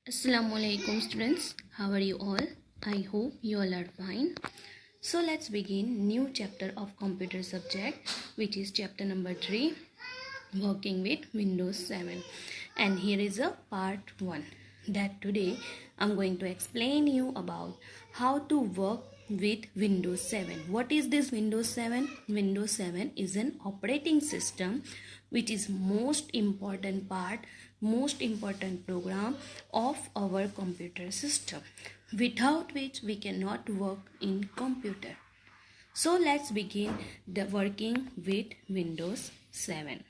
Assalamualaikum students, how are you all? I hope you all are fine. So let's begin new chapter of computer subject, which is chapter number 3, working with Windows 7. And here is a part 1 that today I'm going to explain you about how to work with Windows 7. What is this Windows 7? Windows 7 is an operating system which is most important program of our computer system, without which we cannot work in computer. So let's begin the working with Windows 7.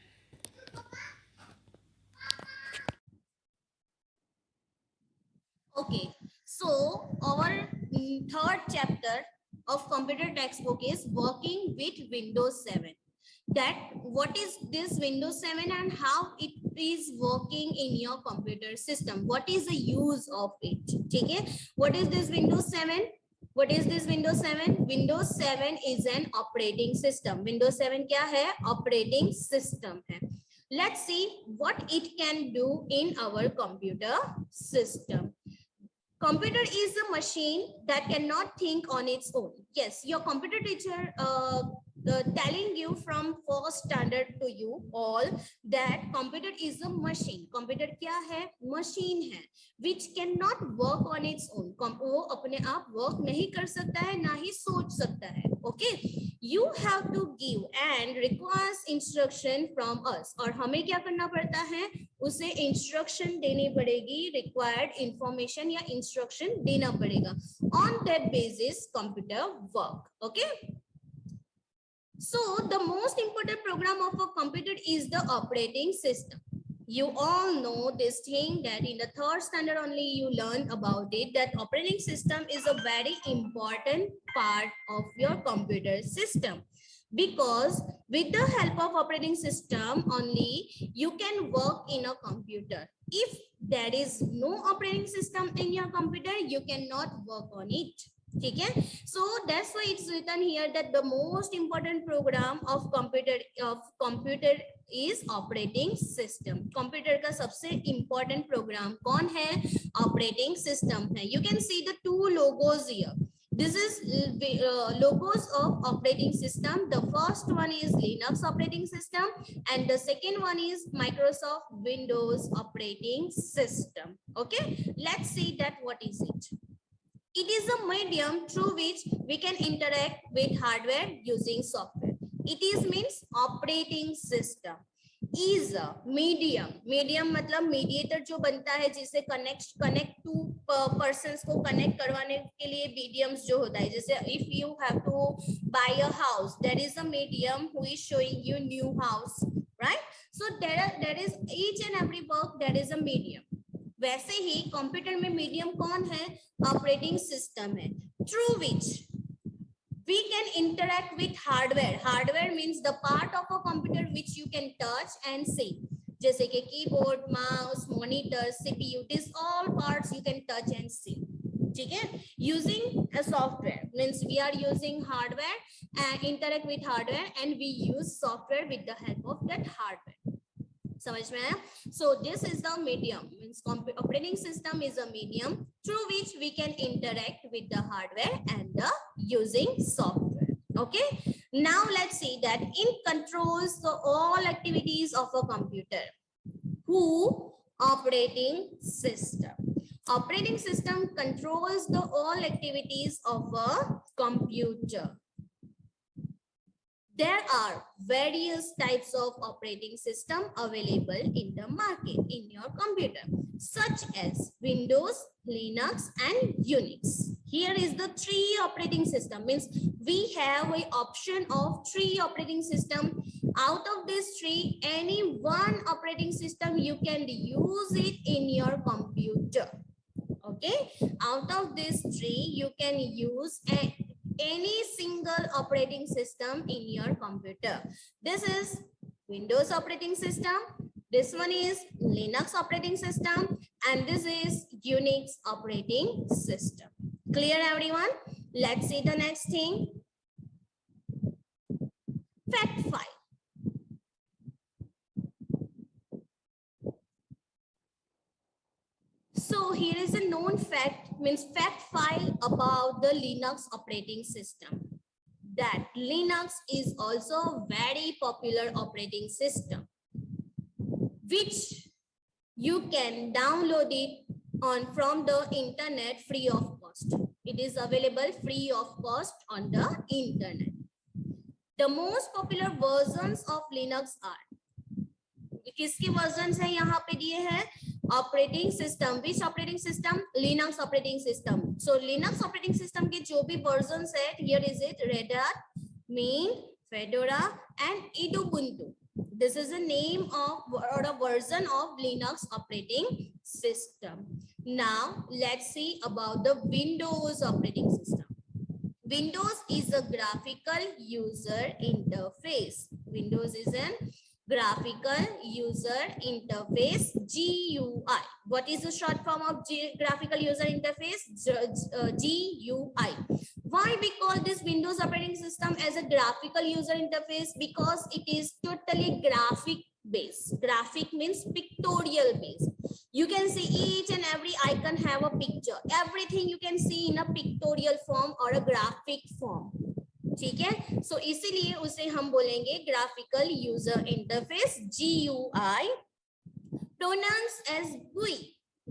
Okay, so our third chapter of computer textbook is working with Windows 7. That what is this Windows 7 and how it is working in your computer system? What is the use of it? Okay, what is this Windows 7? What is this Windows 7? Windows 7 is an operating system. Windows 7 क्या है? Operating system है. Let's see what it can do in our computer system. Computer is a machine that cannot think on its own. Yes, your computer teacher telling you from first standard to you all that computer is a machine. Computer क्या है? Machine है, which cannot work on its own. वो अपने आप work नहीं कर सकता है, ना ही सोच सकता है. Okay, you have to give and requires instruction from us. और हमें क्या करना पड़ता है? उसे इंस्ट्रक्शन देनी पड़ेगी, रिक्वायर्ड इंफॉर्मेशन या इंस्ट्रक्शन देना पड़ेगा. On that basis computer work. Okay, so the most important program of a computer is the operating system. You all know this thing that in the third standard only you learn about it, that operating system is a very important part of your computer system, because with the help of operating system only you can work in a computer. If there is no operating system in your computer, you cannot work on it. ठीक है, so that's why it's written here that the most important program of computer is operating system. computer का सबसे important program कौन है? Operating system है. You can see the two logos here. This is logos of operating system. The first one is Linux operating system and the second one is Microsoft Windows operating system. Okay, let's see that what is it. It is a medium through which we can interact with hardware using software. It is means operating system is a medium मतलब mediator जो बनता है जिसे connect to persons को connect करवाने के लिए mediums जो होता है. जैसे if you have to buy a house, there is a medium who is showing you new house, right? So there is each and every work there is a medium. वैसे ही computer में medium कौन है? Operating system है, through which we can interact with hardware. Hardware means the part of a computer which you can touch and see, जैसे कि keyboard, mouse, monitor, CPU, this all parts you can touch and see. ठीक है, using a software means we are using hardware and interact with hardware and we use software with the help of that hardware. समझ में आया? So this is the medium, means operating system is a medium through which we can interact with the hardware and the using software. Okay, now let's see that it controls the all activities of a computer. Who? Operating system. Operating system controls the all activities of a computer. There are various types of operating system available in the market in your computer, such as Windows, Linux, and Unix. Here is the three operating system, means we have an option of three operating system. Out of these three, any one operating system you can use it in your computer. Okay, out of these three you can use any single operating system in your computer. This is Windows operating system, this one is Linux operating system, and this is Unix operating system. Clear everyone? Let's see the next thing. Fact 5. So here is a known fact, means fact file about the Linux operating system. That Linux is also a very popular operating system, which you can download it on from the internet free of cost. It is available free of cost on the internet. The most popular versions of Linux are, किसके version है यहाँ पे दिए हैं, operating system, which operating system, Linux operating system. So Linux operating system के जो भी versions है, here is it, Red Hat, mint, fedora and ubuntu. This is the name of or a version of Linux operating system. Now let's see about the Windows operating system. Windows is a graphical user interface. Windows is a graphical user interface, GUI. What is the short form of graphical user interface? GUI. Why we call this Windows operating system as a graphical user interface? Because it is totally graphic based. Graphic means pictorial based. You can see each and every icon have a picture. Everything you can see in a pictorial form or a graphic form. ठीक है, सो इसीलिए उसे हम बोलेंगे graphical user interface, GUI, pronounced as GUI.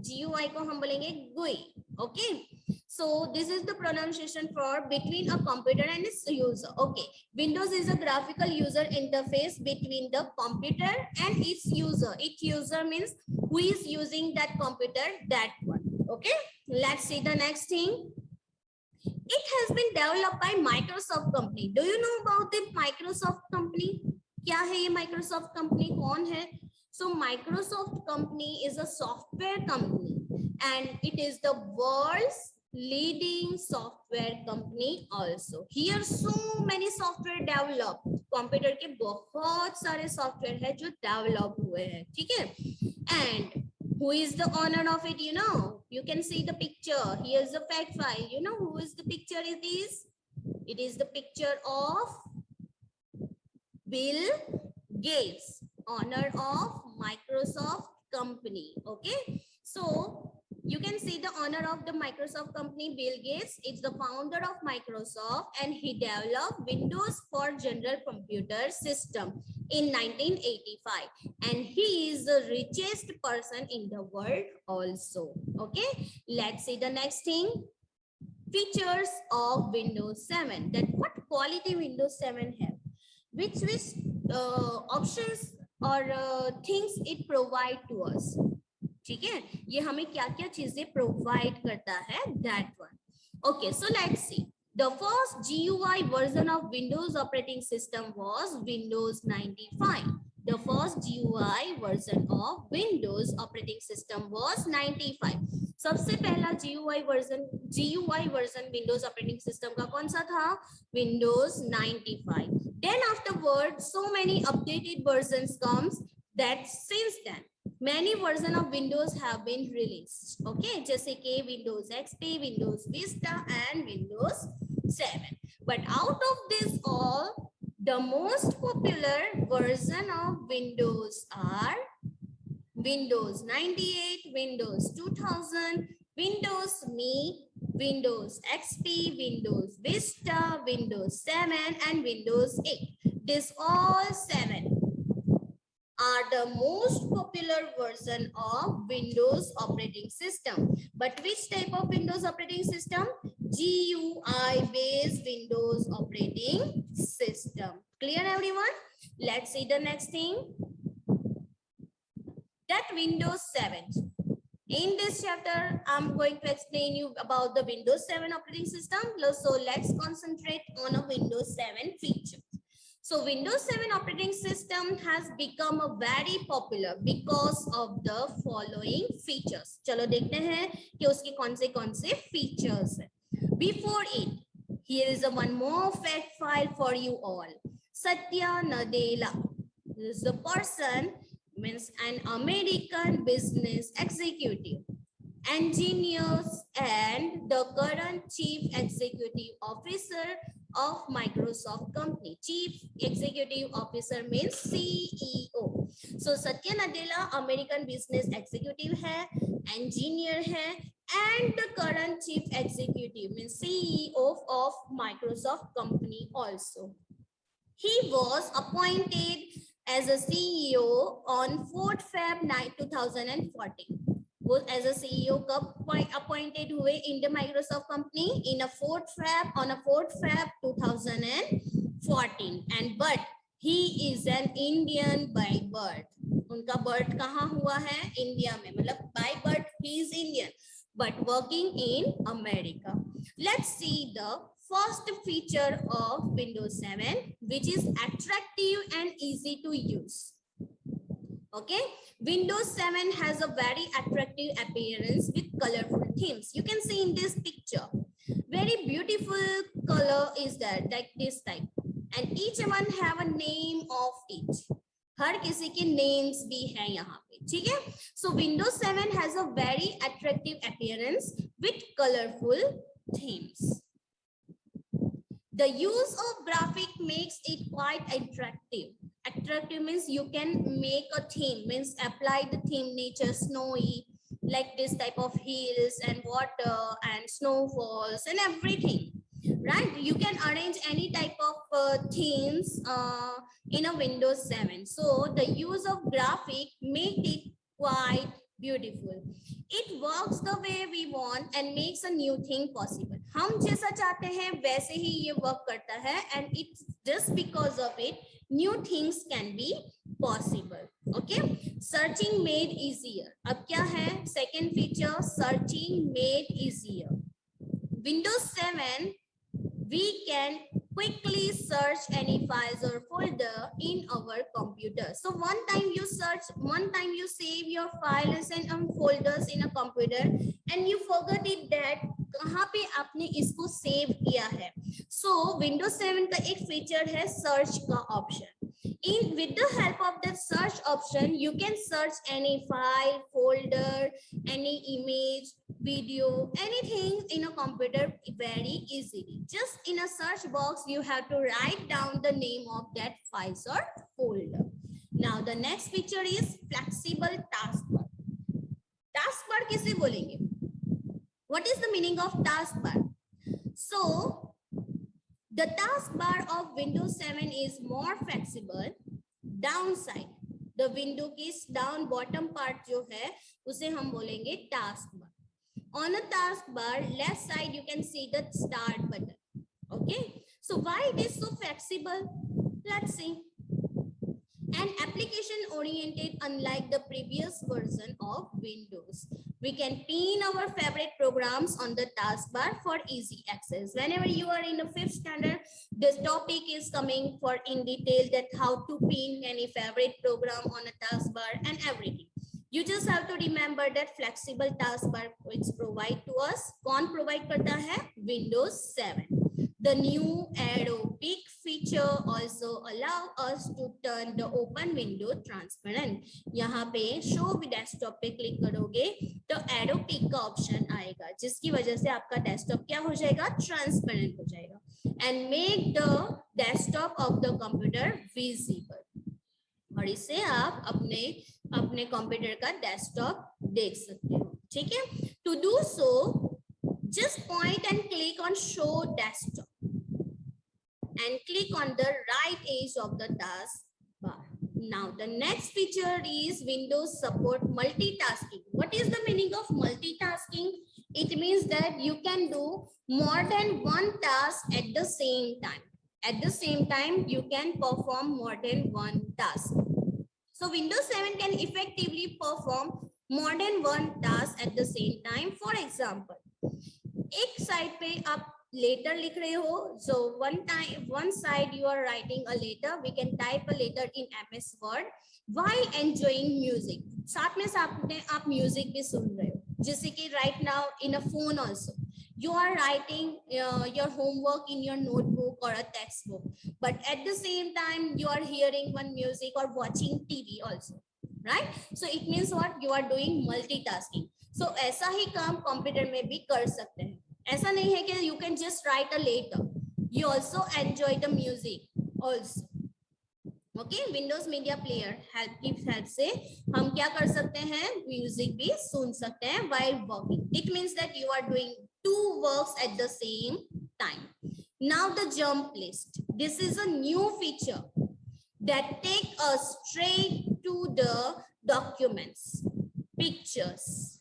GUI को हम बोलेंगे GUI. Okay, so this is the pronunciation for between a computer and its user. Okay, Windows is a graphical user interface between the computer and its user. Its user means who is using that computer, that one. Okay, let's see the next thing. It has been developed by Microsoft company. Do you know about the Microsoft company? क्या है ये Microsoft company? कौन है? So Microsoft company is a software company and it is the world's leading software company also. Here so many software developed. Computer के बहुत सारे software है जो develop हुए हैं, ठीक है? And who is the owner of it? You know, you can see the picture. Here's the fact file. You know who is the picture it is? It is the picture of Bill Gates, owner of Microsoft company. Okay, so you can see the owner of the Microsoft company, Bill Gates. It's the founder of Microsoft and he developed Windows for general computer system in 1985 and he is the richest person in the world also. Okay, let's see the next thing. Features of Windows 7. That what quality Windows 7 have, which options or things it provide to us. ठीक है, ये हमें क्या क्या चीजें provide करता है, that one. Okay, so let's see. The first GUI version of Windows operating system was Windows 95. The first GUI version of Windows operating system was 95. सबसे पहला GUI version Windows operating system का कौन सा था? Windows 95. Then afterwards, so many updated versions comes that since then many versions of Windows have been released. Okay, जैसे कि Windows XP, Windows Vista and Windows 7. But out of this all, the most popular version of Windows are Windows 98, Windows 2000, Windows Me, Windows XP, Windows Vista, Windows 7 and Windows 8. These all 7 are the most popular version of Windows operating system. But which type of Windows operating system? GUI based Windows operating system. Clear everyone? Let's see the next thing. That Windows 7. In this chapter, I'm going to explain you about the Windows 7 operating system. So let's concentrate on a Windows 7 feature. So Windows 7 operating system has become a very popular because of the following features. चलो देखते हैं कि उसके कौन से features हैं. Before it, here is a one more fact file for you all. Satya Nadella. This is the person, means an American business executive, engineers, and the current chief executive officer of Microsoft company. Chief executive officer means CEO. सो सत्य Nadella American business executive है, engineer है and the current chief executive means CEO of Microsoft company also. He was appointed as a CEO on 4th Feb 2014. वो as a CEO कब appointed हुए in the Microsoft company in a 4th Feb 2014 and but he is an Indian by birth. उनका birth कहाँ हुआ है? India में, मतलब by birth he is Indian but working in America. Let's see the first feature of Windows 7 which is attractive and easy to use. Okay, Windows 7 has a very attractive appearance with colorful themes. You can see in this picture very beautiful color is there like this type and each one have a name of each. हर किसी के names भी हैं यहाँ पे, ठीक है? So Windows 7 has a very attractive appearance with colorful themes. The use of graphic makes it quite attractive. Attractive means you can make a theme, means apply the theme nature, snowy, like this type of hills and water and snowfalls and everything. Right, you can arrange any type of themes in a Windows 7. So the use of graphic make it quite beautiful. It works the way we want and makes a new thing possible. हम जैसा चाहते हैं वैसे ही ये work करता है and it's just because of it new things can be possible. Okay, searching made easier. अब क्या है second feature? Searching made easier. Windows 7 we can quickly search any files or folder in our computer. So one time you search, one time you save your files and folders in a computer and you forgot it that कहाँ पे आपने इसको save किया है. So Windows 7 का एक feature है search का option. In with the help of the search option, you can search any file, folder, any image, video, anything in a computer very easily. Just in a search box, you have to write down the name of that files or folder. Now the next feature is flexible taskbar. Taskbar किसे बोलेंगे? What is the meaning of taskbar? So the taskbar of Windows 7 is more flexible. Downside, the window की down bottom part जो है उसे हम बोलेंगे taskbar. On a taskbar left side you can see the start button. Okay, so why it is so flexible? Let's see. An application oriented unlike the previous version of Windows. We can pin our favorite programs on the taskbar for easy access. Whenever you are in the 5th standard, this topic is coming for in detail that how to pin any favorite program on a taskbar and everything. You just have to remember that flexible taskbar which provide to us. कौन provide करता है? Windows 7. The new arrow peak feature also allow us to turn the open window transparent. यहाँ पे show with desktop पे click करोगे तो arrow peak का option आएगा जिसकी वजह से आपका डेस्कटॉप क्या हो जाएगा? ट्रांसपेरेंट हो जाएगा and make the desktop of the computer visible. और इससे आप अपने कंप्यूटर का डेस्कटॉप देख सकते हो. ठीक है, to do so just point and click on show desktop and click on the right edge of the taskbar. Now the next feature is Windows support multitasking. What is the meaning of multitasking? It means that you can do more than one task at the same time. At the same time, you can perform more than one task. So Windows 7 can effectively perform more than one task at the same time. For example, एक side पे आप letter लिख रहे हो, so one side you are writing a letter, we can type a letter in MS Word while enjoying music. साथ में आप music भी सुन रहे हो, जैसे कि right now in a phone also you are writing your homework in your notebook or a textbook, but at the same time you are hearing one music or watching TV also, right? So it means what? You are doing multitasking. So ऐसा ही काम computer में भी कर सकते हैं. ऐसा नहीं है कि you can just write a letter, you also enjoy the music also. Okay, Windows media player help की हेल्प से हम क्या कर सकते हैं, म्यूजिक भी सुन सकते हैं while working. It means that you are doing two works at the same time. Now the jump list. This is a new feature that take us straight to the documents, pictures,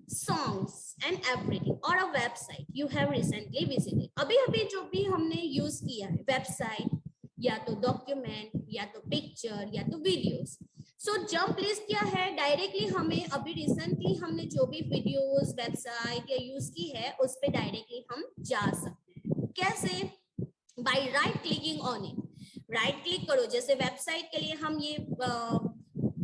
songs and everything, or a website you have recently visited. अभी अभी जो भी हमने use किया है, website या तो document या तो पिक्चर या तो वीडियोस. सो जंप लिस्ट क्या है, डायरेक्टली हमें अभी रिसेंटली हमने जो भी वीडियोस वेबसाइट या यूज की है उस पे डायरेक्टली हम जा सकते हैं. कैसे? By right clicking on it. Right click करो, जैसे वेबसाइट के लिए हम ये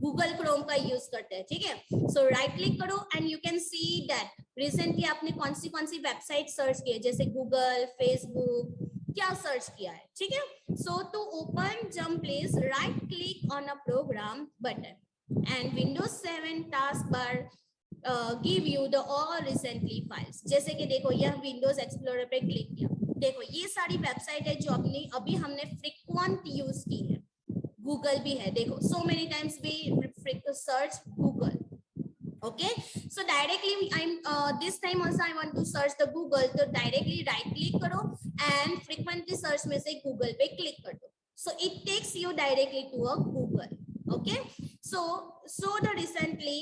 गूगल क्रोम का यूज करते हैं, ठीक है. सो राइट क्लिक करो and you can see that recently आपने कौन सी वेबसाइट सर्च की है, जैसे गूगल, फेसबुक, क्या सर्च किया है, ठीक है. So to open jump list, right click on a program button and Windows 7 task bar give you the all recently files. जैसे कि देखो, यह विंडोज एक्सप्लोरर पे क्लिक किया, देखो ये सारी वेबसाइट है जो अपनी अभी हमने फ्रीक्वेंट यूज की है. गूगल भी है, देखो so many times we search Google. Okay, so directly I'm this time also I want to search the Google, तो directly right click करो and frequently search में से Google पे click कर दो. So it takes you directly to a Google. Okay, so the recently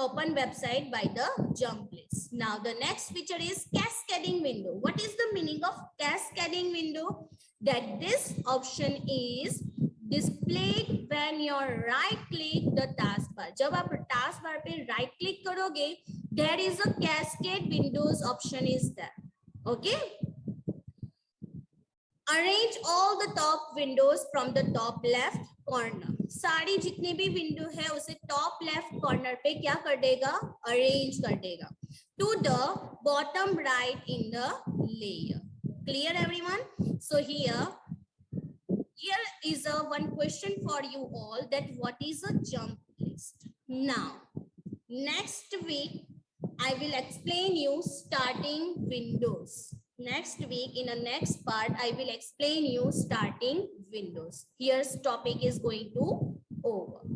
open website by the jump list. Now the next feature is cascading window. What is the meaning of cascading window? That this option is displayed when you right click the taskbar. जब आप taskbar पे right click करोगे, there is a cascade windows option is there. Okay, arrange all the top windows from the top left corner. सारी जितने भी window है उसे top left corner पे क्या कर देगा, अरेंज कर देगा to the bottom right in the layer. Clear everyone? So here is a one question for you all, that what is a jump list. Now next week I will explain you starting windows. Next week in the next part I will explain you starting windows. Here's topic is going to over.